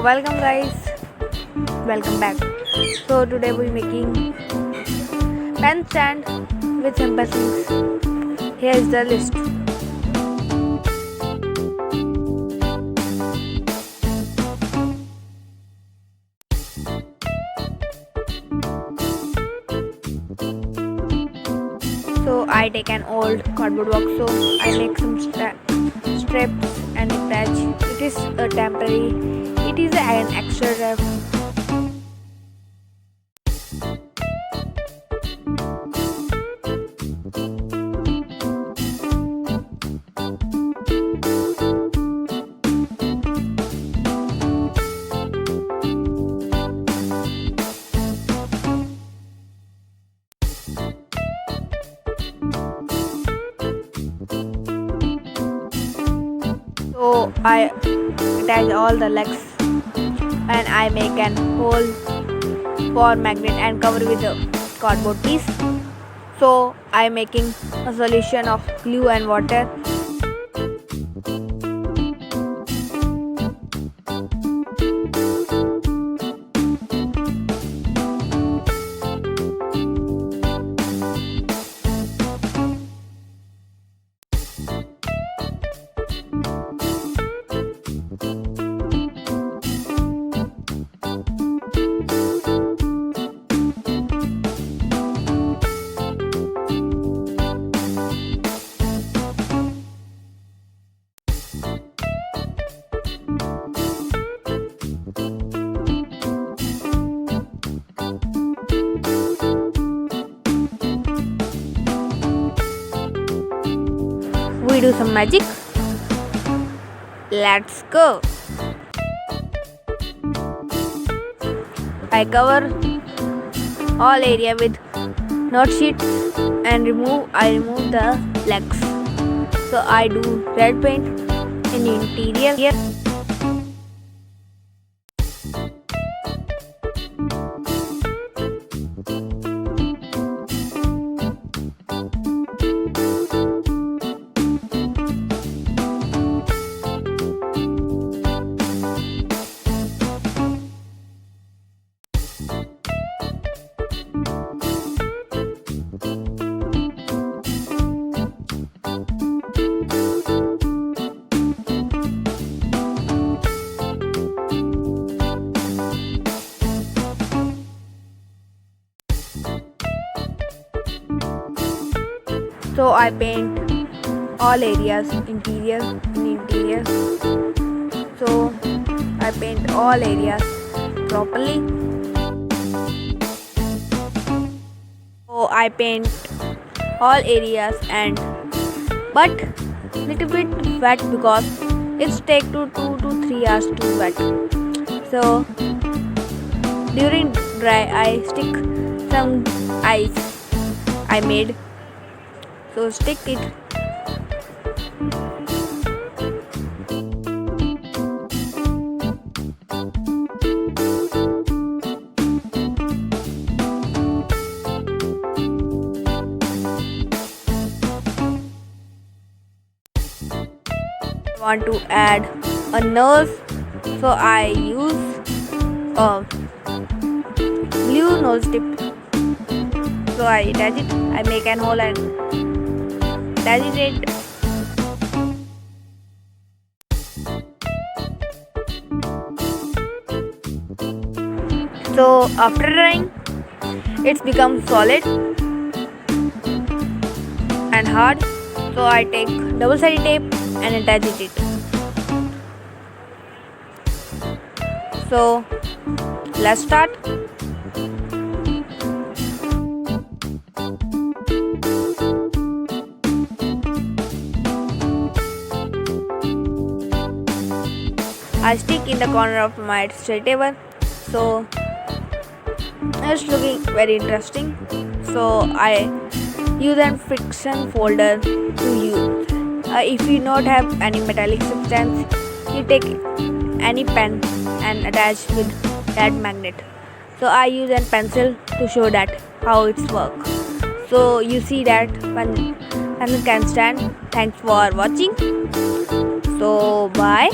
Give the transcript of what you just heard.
Welcome guys, welcome back. So today we're making pen stand with simple things. Here is the list. So I take an old cardboard box, so I make some strips and attach. It is a temporary, it is an extra wrap. So I attach all the legs and I make an hole for magnet and cover with a cardboard piece. So I making a solution of glue and water. We do some magic. Let's go. I cover all area with knot sheets and I remove the legs. So I do red paint in the interior here. So I paint all areas interior. So I paint all areas properly. So I paint all areas but little bit wet because it's take 2 to 3 hours to wet. So during dry I stick some ice I made. So stick it. Want to add a nose, so I use a blue nose tip. So I attach it. I make an hole and attach it. So after drying, it's become solid and hard. So I take double-sided tape and attach it. So let's start. I stick in the corner of my study table. So it's looking very interesting. So I use a friction folder to use. If you not have any metallic substance, you take any pen and attach with that magnet. So I use a pencil to show that how it's work. So you see that pen can stand. Thanks for watching. So bye.